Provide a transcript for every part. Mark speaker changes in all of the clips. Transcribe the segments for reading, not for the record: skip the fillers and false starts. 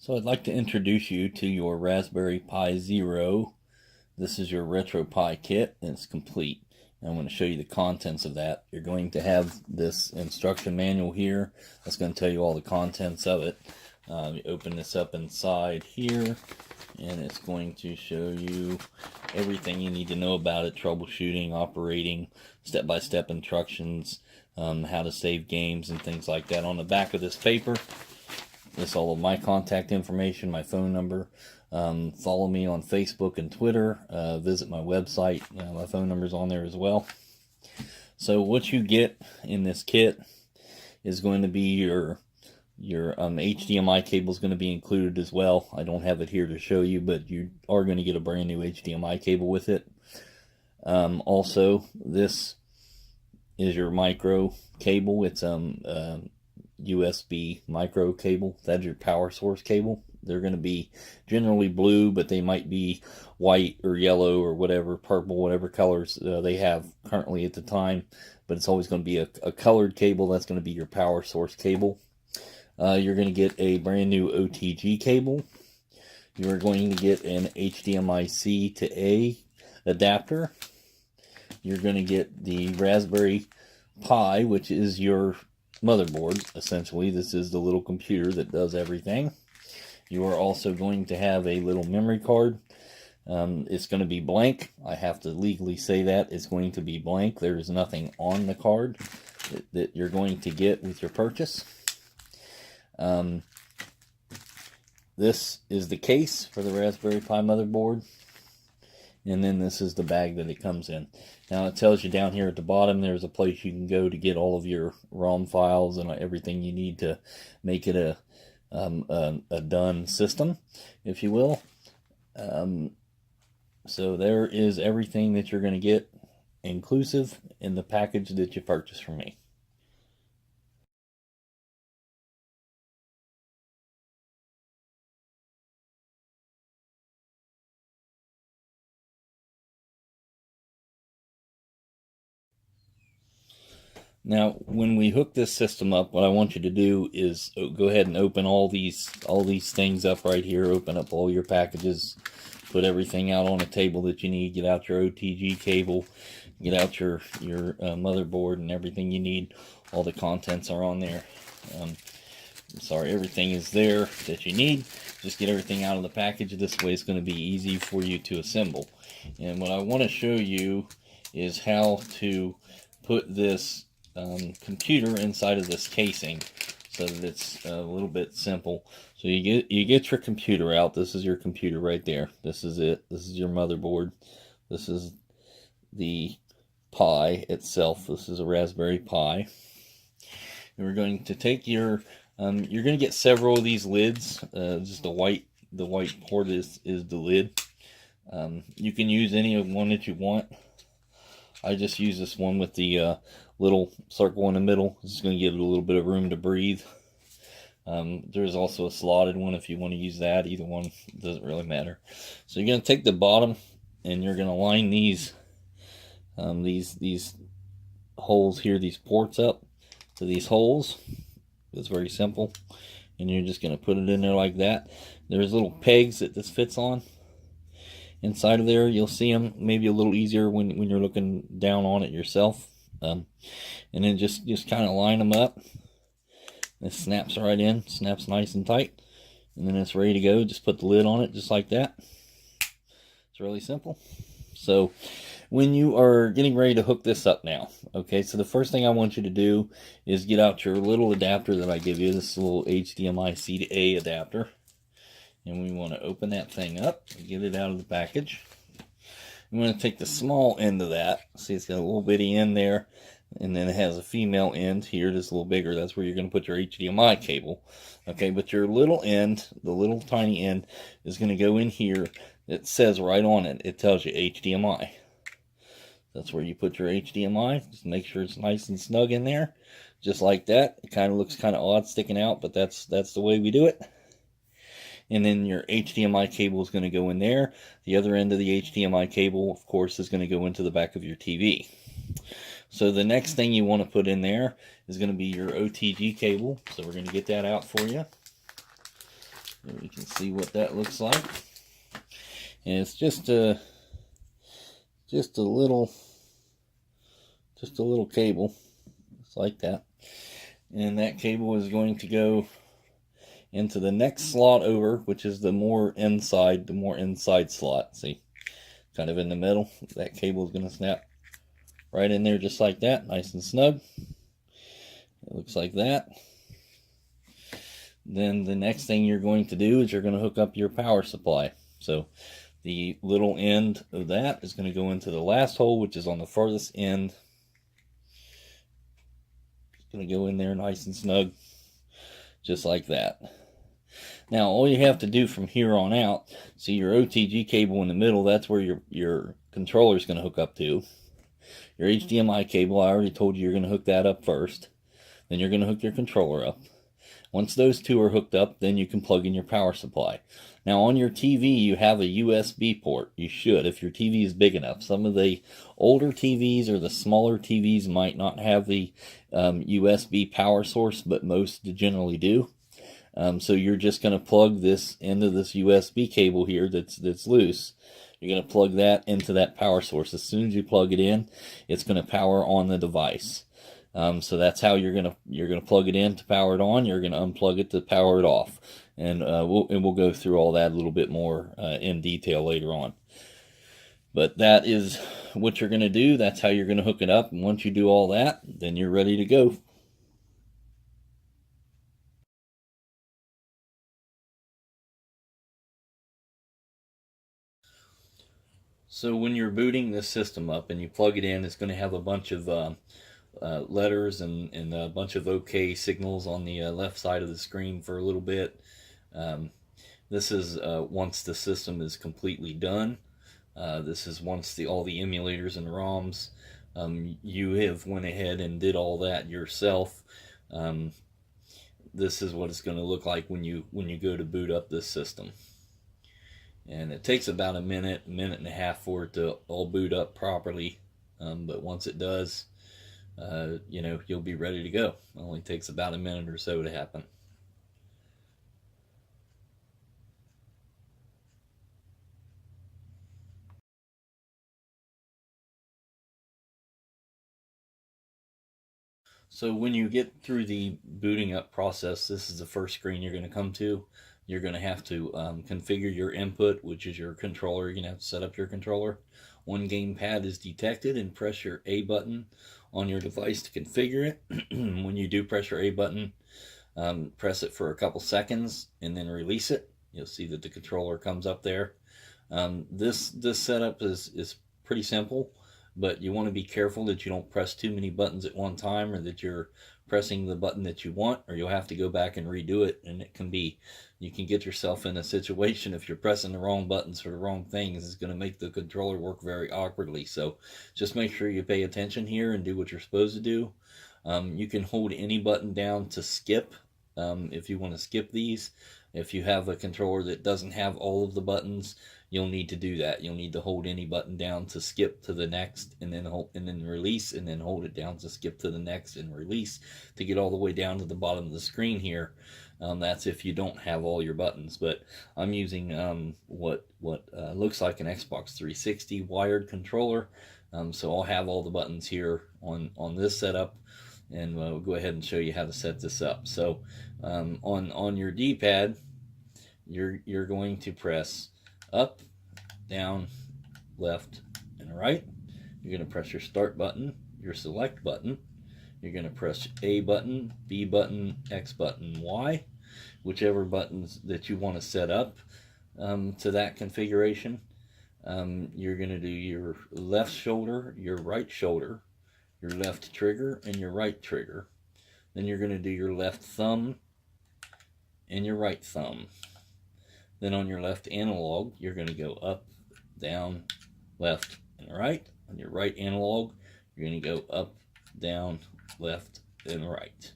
Speaker 1: So I'd like to introduce you to your Raspberry Pi Zero. This is your RetroPie kit, and it's complete. And I'm going to show you the contents of that. You're going to have this instruction manual here. That's going to tell you all the contents of it. You open this up inside here, and it's going to show you everything you need to know about it, troubleshooting, operating, step-by-step instructions, how to save games and things like that. On the back of this paper, this all of my contact information, my phone number. Follow me on Facebook and Twitter. Visit my website. My phone number's on there as well. So what you get in this kit is going to be your HDMI cable is going to be included as well. I don't have it here to show you, but you are going to get a brand new HDMI cable with it. Also, this is your micro cable. It's USB micro cable. That's your power source cable. They're going to be generally blue, but they might be white or yellow or whatever, purple, whatever colors they have currently at the time. But it's always going to be a colored cable. That's going to be your power source cable. You're going to get a brand new OTG cable. You're going to get an HDMI C to A adapter. You're going to get the Raspberry Pi, which is your motherboard, essentially. This is the little computer that does everything. You are also going to have a little memory card. It's going to be blank. I have to legally say that. It's going to be blank. There is nothing on the card that you're going to get with your purchase. This is the case for the Raspberry Pi motherboard. And then this is the bag that it comes in. Now it tells you down here at the bottom there's a place you can go to get all of your ROM files and everything you need to make it a done system, if you will. So there is everything that you're going to get inclusive in the package that you purchase from me. Now, when we hook this system up, what I want you to do is go ahead and open all these things up right here. Open up all your packages. Put everything out on a table that you need. Get out your OTG cable. Get out your motherboard and everything you need. All the contents are on there. Sorry, everything is there that you need. Just get everything out of the package. This way it's going to be easy for you to assemble. And what I want to show you is how to put this computer inside of this casing so that it's a little bit simple. So you get your computer out. This is your computer right there. This is it. This is your motherboard. This is the Pi itself. This is a Raspberry Pi. And we're going to take your you're going to get several of these lids. Just the white port is the lid. You can use any one that you want. I just use this one with the little circle in the middle. It's going to give it a little bit of room to breathe. There's also a slotted one if you want to use that. Either one doesn't really matter. So you're going to take the bottom and you're going to line these holes here, these ports up to these holes. It's very simple. And you're just going to put it in there like that. There's little pegs that this fits on. Inside of there, you'll see them maybe a little easier when you're looking down on it yourself. And then just kind of line them up. It snaps right in, snaps nice and tight. And then it's ready to go. Just put the lid on it just like that. It's really simple. So when you are getting ready to hook this up now, okay, so the first thing I want you to do is get out your little adapter that I give you, this little HDMI C to A adapter. And we want to open that thing up and get it out of the package. I'm going to take the small end of that. See, it's got a little bitty end there. And then it has a female end here that's a little bigger. That's where you're going to put your HDMI cable. Okay, but your little end, the little tiny end, is going to go in here. It says right on it, it tells you HDMI. That's where you put your HDMI. Just make sure it's nice and snug in there. Just like that. It kind of looks kind of odd sticking out, but that's the way we do it. And then your HDMI cable is going to go in there. The other end of the HDMI cable, of course, is going to go into the back of your TV. So the next thing you want to put in there is going to be your OTG cable. So we're going to get that out for you. So we can see what that looks like. And it's just a little cable, just like that. And that cable is going to go into the next slot over, which is the more inside slot. See, kind of in the middle. That cable is going to snap right in there just like that, nice and snug. It looks like that. Then the next thing you're going to do is you're going to hook up your power supply. So the little end of that is going to go into the last hole, which is on the farthest end. It's going to go in there nice and snug, just like that. Now all you have to do from here on out, see your OTG cable in the middle, that's where your controller is going to hook up to. Your HDMI cable, I already told you you're going to hook that up first. Then you're going to hook your controller up. Once those two are hooked up, then you can plug in your power supply. Now on your TV, you have a USB port. You should, if your TV is big enough. Some of the older TVs or the smaller TVs might not have the USB power source, but most generally do. So you're just going to plug this into this USB cable here that's loose. You're going to plug that into that power source. As soon as you plug it in, it's going to power on the device. So that's how you're gonna plug it in to power it on. You're gonna unplug it to power it off, and we'll go through all that a little bit more in detail later on. But that is what you're gonna do. That's how you're gonna hook it up. And once you do all that, then you're ready to go. So when you're booting this system up and you plug it in, it's going to have a bunch of letters and a bunch of OK signals on the left side of the screen for a little bit. This is once the system is completely done. This is once all the emulators and ROMs. You have went ahead and did all that yourself. This is what it's going to look like when you go to boot up this system. And it takes about a minute and a half for it to all boot up properly. But once it does, you'll be ready to go. It only takes about a minute or so to happen. So when you get through the booting up process, this is the first screen you're going to come to. You're going to have to configure your input, which is your controller. You're going to have to set up your controller. One gamepad is detected, and press your A button on your device to configure it. When you do press your A button, press it for a couple seconds and then release it. You'll see that the controller comes up there. This setup is pretty simple, but you want to be careful that you don't press too many buttons at one time, or that you're pressing the button that you want, or you'll have to go back and redo it. And you can get yourself in a situation, if you're pressing the wrong buttons for the wrong things, it's going to make the controller work very awkwardly. So just make sure you pay attention here and do what you're supposed to do. You can hold any button down to skip if you want to skip these. If you have a controller that doesn't have all of the buttons, you'll need to do that. You'll need to hold any button down to skip to the next, and then release, and then hold it down to skip to the next and release to get all the way down to the bottom of the screen here. That's if you don't have all your buttons. But I'm using what looks like an Xbox 360 wired controller, so I'll have all the buttons here on this setup, and we'll go ahead and show you how to set this up. So on your D-pad, you're going to press up, down, left, and right. You're going to press your start button, your select button. You're going to press A button, B button, X button, Y, whichever buttons that you want to set up to that configuration. You're going to do your left shoulder, your right shoulder, your left trigger, and your right trigger. Then you're going to do your left thumb and your right thumb. Then on your left analog, you're going to go up, down, left, and right. On your right analog, you're going to go up, down, left, and right.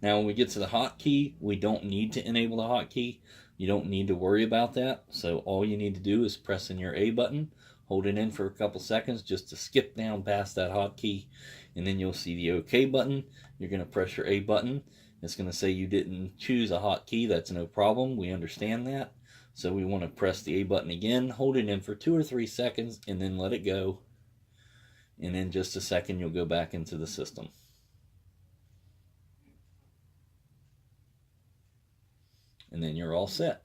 Speaker 1: Now when we get to the hotkey, we don't need to enable the hotkey. You don't need to worry about that. So all you need to do is press in your A button, hold it in for a couple seconds just to skip down past that hotkey, and then you'll see the OK button. You're going to press your A button, It's going to say you didn't choose a hotkey. That's no problem. We understand that. So we want to press the A button again, hold it in for 2 or 3 seconds, and then let it go. And in just a second, you'll go back into the system. And then you're all set.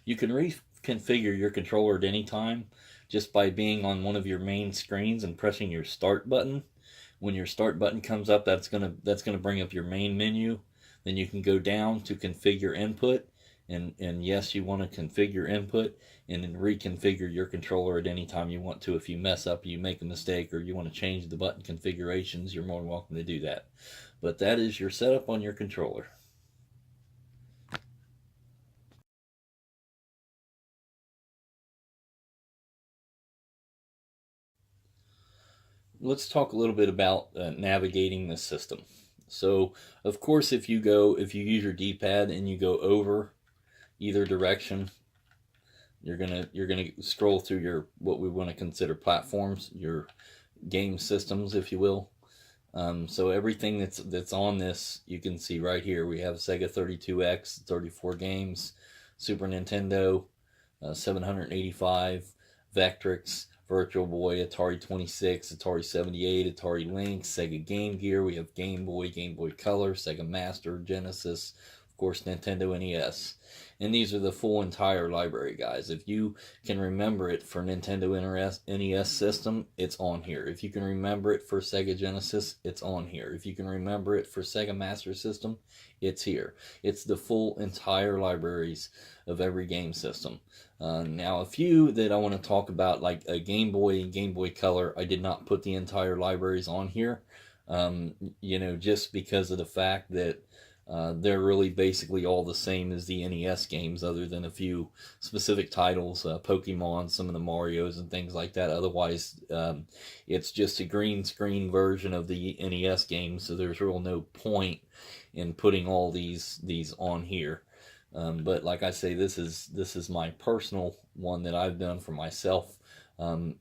Speaker 1: You can reconfigure your controller at any time just by being on one of your main screens and pressing your start button. When your start button comes up, that's gonna bring up your main menu. Then you can go down to configure input, and yes, you want to configure input and then reconfigure your controller at any time you want to. If you mess up, you make a mistake, or you want to change the button configurations, you're more than welcome to do that. But that is your setup on your controller. Let's talk a little bit about navigating the system. So, of course, if you use your D-pad and you go over either direction, you're gonna scroll through your what we want to consider platforms, your game systems, if you will. So everything that's on this, you can see right here. We have Sega 32X, 34 games, Super Nintendo, 785, Vectrex, Virtual Boy, Atari 26, Atari 78, Atari Lynx, Sega Game Gear. We have Game Boy, Game Boy Color, Sega Master, Genesis, of course, Nintendo NES. And these are the full entire library, guys. If you can remember it for Nintendo NES system, it's on here. If you can remember it for Sega Genesis, it's on here. If you can remember it for Sega Master System, it's here. It's the full entire libraries of every game system. Now, a few that I want to talk about, like a Game Boy and Game Boy Color, I did not put the entire libraries on here, just because of the fact that they're really basically all the same as the NES games, other than a few specific titles, Pokemon, some of the Marios and things like that. Otherwise, it's just a green screen version of the NES games, so there's real no point in putting all these on here. But like I say, this is my personal one that I've done for myself.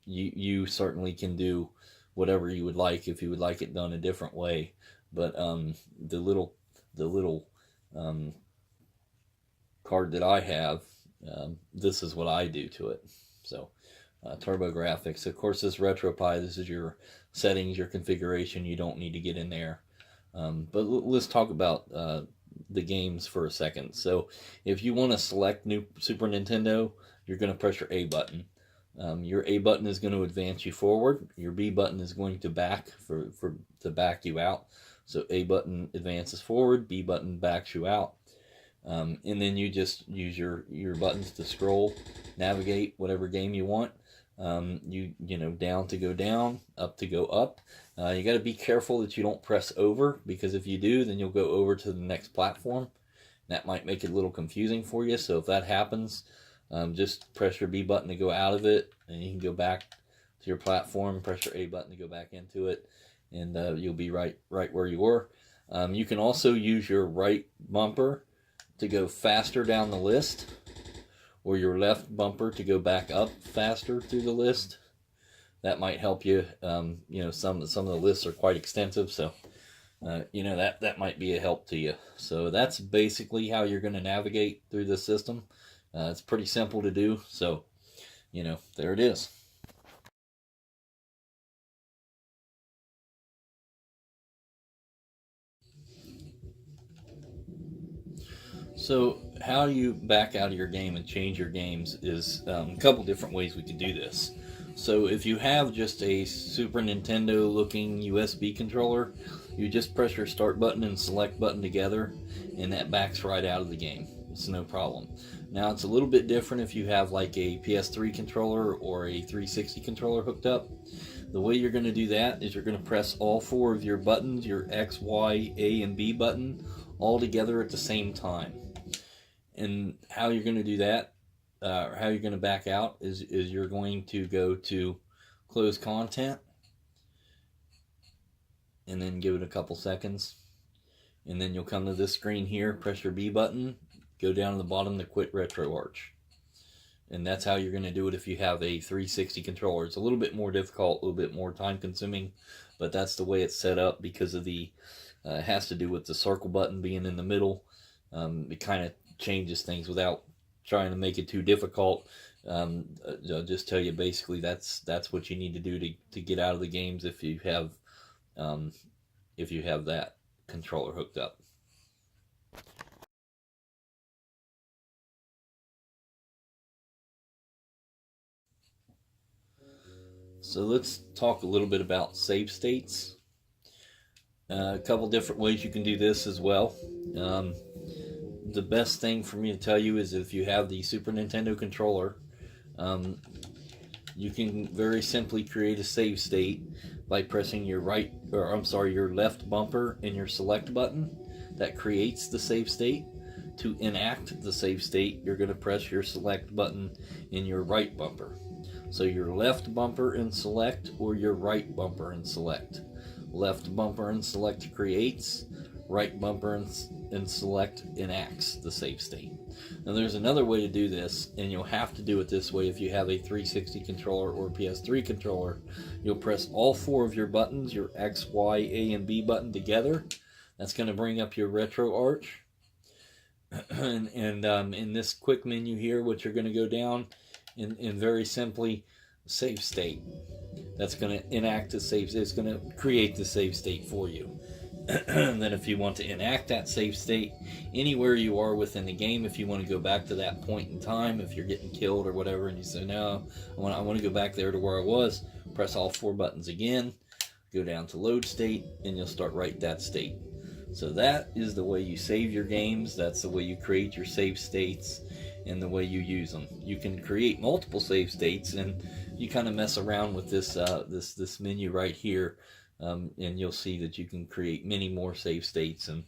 Speaker 1: You certainly can do whatever you would like if you would like it done a different way. But the little card that I have, this is what I do to it. So TurboGrafx, of course, this RetroPie, this is your settings, your configuration. You don't need to get in there. But let's talk about the games for a second. So if you want to select new Super Nintendo, you're going to press your A button. Your A button is going to advance you forward. Your B button is going to back to back you out. So A button advances forward, B button backs you out. And then you just use your buttons to scroll, navigate whatever game you want. Down to go down, up to go up. You got to be careful that you don't press over, because if you do, then you'll go over to the next platform. That might make it a little confusing for you. So if that happens, just press your B button to go out of it, and you can go back to your platform. Press your A button to go back into it, and you'll be right where you were. You can also use your right bumper to go faster down the list, or your left bumper to go back up faster through the list. That might help you. Some of the lists are quite extensive, so that might be a help to you. So that's basically how you're going to navigate through this system. It's pretty simple to do. So, there it is. So how you back out of your game and change your games is a couple different ways we can do this. So if you have just a Super Nintendo looking USB controller, you just press your start button and select button together, and that backs right out of the game. It's no problem. Now it's a little bit different if you have like a PS3 controller or a 360 controller hooked up. The way you're going to do that is you're going to press all four of your buttons, your X, Y, A, and B button, all together at the same time. And how you're going to do that, how you're going to back out, is you're going to go to close content, and then give it a couple seconds. And then you'll come to this screen here, press your B button, go down to the bottom to quit RetroArch. And that's how you're going to do it if you have a 360 controller. It's a little bit more difficult, a little bit more time consuming, but that's the way it's set up because of the It has to do with the circle button being in the middle. It kind of changes things without trying to make it too difficult. I'll just tell you basically that's what you need to do to get out of the games if you have that controller hooked up. So let's talk a little bit about save states. A couple different ways you can do this as well. The best thing for me to tell you is if you have the Super Nintendo controller, you can very simply create a save state by pressing your your left bumper and your select button. That creates the save state. To enact the save state, you're going to press your select button in your right bumper. So your left bumper and select, or your right bumper and select. Left bumper and select creates, right bumper and select enacts the save state. Now there's another way to do this, and you'll have to do it this way if you have a 360 controller or PS3 controller. You'll press all four of your buttons, your X, Y, A, and B button together. That's going to bring up your RetroArch. and in this quick menu here, what you're going to go down in very simply save state. That's going to enact the save. It's going to create the save state for you. And then if you want to enact that save state anywhere you are within the game, if you want to go back to that point in time, if you're getting killed or whatever, and you say, no, I want to go back there to where I was, press all four buttons again, go down to load state, and you'll start right that state. So that is the way you save your games. That's the way you create your save states and the way you use them. You can create multiple save states, and you kind of mess around with this this menu right here, and you'll see that you can create many more save states and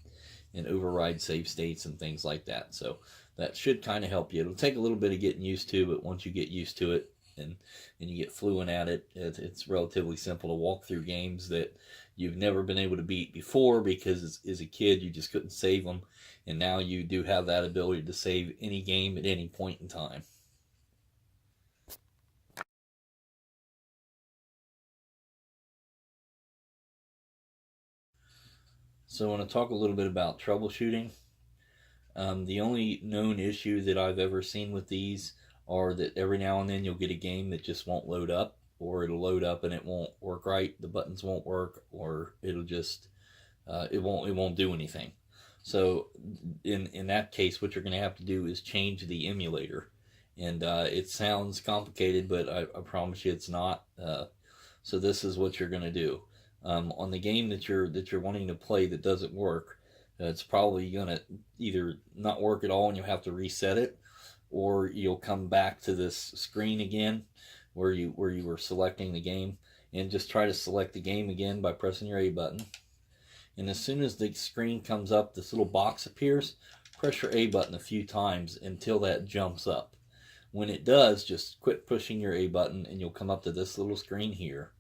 Speaker 1: override save states and things like that. So that should kind of help you. It'll take a little bit of getting used to, but once you get used to it and you get fluent at it, it's relatively simple to walk through games that you've never been able to beat before, because as a kid you just couldn't save them, and now you do have that ability to save any game at any point in time. So I want to talk a little bit about troubleshooting. The only known issue that I've ever seen with these are that every now and then you'll get a game that just won't load up, or it'll load up and it won't work right, the buttons won't work, or it'll just it won't do anything. So in that case, what you're going to have to do is change the emulator, and it sounds complicated, but I promise you it's not. So this is what you're going to do. On the game that you're wanting to play that doesn't work, it's probably going to either not work at all and you'll have to reset it, or you'll come back to this screen again where you were selecting the game, and just try to select the game again by pressing your A button. And as soon as the screen comes up, this little box appears. Press your A button a few times until that jumps up. When it does, just quit pushing your A button and you'll come up to this little screen here.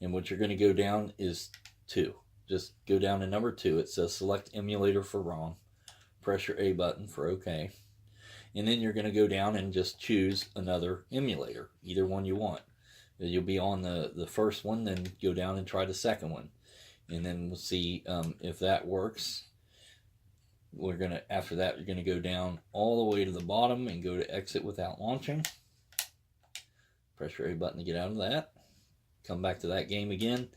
Speaker 1: And what you're going to go down is 2. Just go down to number 2. It says select emulator for ROM. Press your A button for OK. And then you're going to go down and just choose another emulator, either one you want. You'll be on the first one, then go down and try the second one. And then we'll see if that works. After that, you're going to go down all the way to the bottom and go to exit without launching. Press your A button to get out of that. Come back to that game again.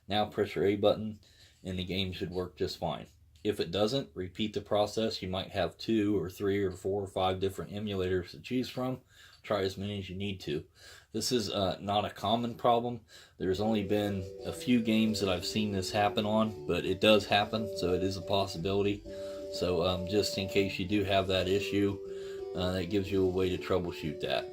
Speaker 1: Now press your A button and the game should work just fine. If it doesn't, repeat the process. You might have 2 or 3 or 4 or 5 different emulators to choose from. Try as many as you need to. This is not a common problem. There's only been a few games that I've seen this happen on, but it does happen, so it is a possibility. So just in case you do have that issue, that gives you a way to troubleshoot that.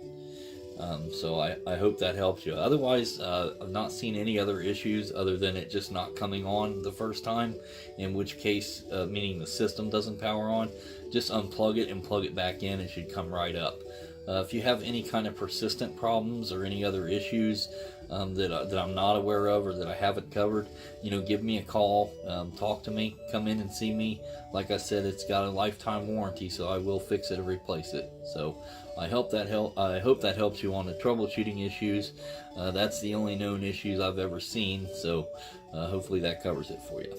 Speaker 1: So I hope that helps you. Otherwise, I've not seen any other issues other than it just not coming on the first time, in which case, meaning the system doesn't power on, just unplug it and plug it back in. It should come right up. If you have any kind of persistent problems or any other issues that I'm not aware of or that I haven't covered, give me a call, talk to me, come in and see me. Like I said, it's got a lifetime warranty, so I will fix it or replace it. So I hope that helps you on the troubleshooting issues. That's the only known issues I've ever seen, so hopefully that covers it for you.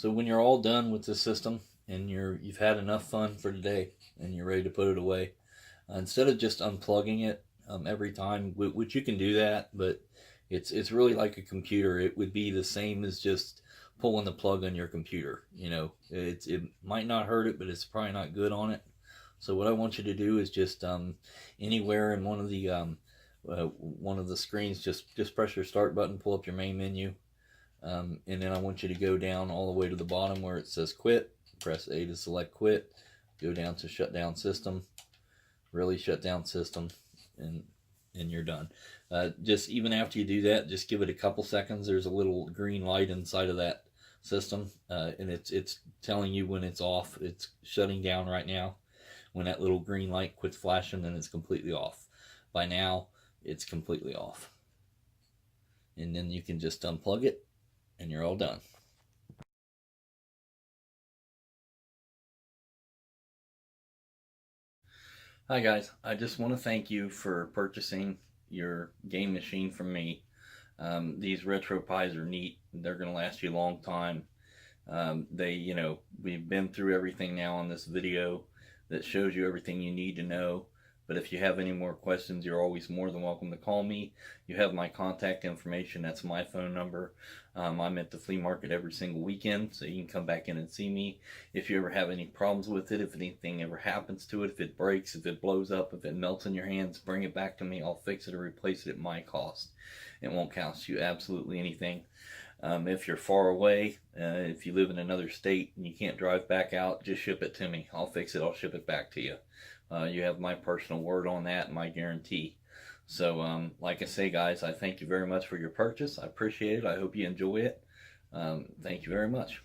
Speaker 1: So when you're all done with the system and you've had enough fun for today and you're ready to put it away, instead of just unplugging it every time, which you can do that, but it's really like a computer. It would be the same as just pulling the plug on your computer. It might not hurt it, but it's probably not good on it. So what I want you to do is just anywhere in one of the screens, just press your start button, pull up your main menu, and then I want you to go down all the way to the bottom where it says quit. Press A to select quit. Go down to shut down system. Really shut down system, and you're done. Just even after you do that, just give it a couple seconds. There's a little green light inside of that system, and it's telling you when it's off. It's shutting down right now. When that little green light quits flashing, then it's completely off. By now, it's completely off. And then you can just unplug it, and you're all done. Hi guys, I just want to thank you for purchasing your game machine from me. These RetroPies are neat. They're going to last you a long time. We've been through everything now on this video that shows you everything you need to know. But if you have any more questions, you're always more than welcome to call me. You have my contact information. That's my phone number. I'm at the flea market every single weekend, so you can come back in and see me. If you ever have any problems with it, if anything ever happens to it, if it breaks, if it blows up, if it melts in your hands, bring it back to me. I'll fix it or replace it at my cost. It won't cost you absolutely anything. If you're far away, if you live in another state and you can't drive back out, just ship it to me. I'll fix it. I'll ship it back to you. You have my personal word on that, my guarantee. So, like I say, guys, I thank you very much for your purchase. I appreciate it. I hope you enjoy it. Thank you very much.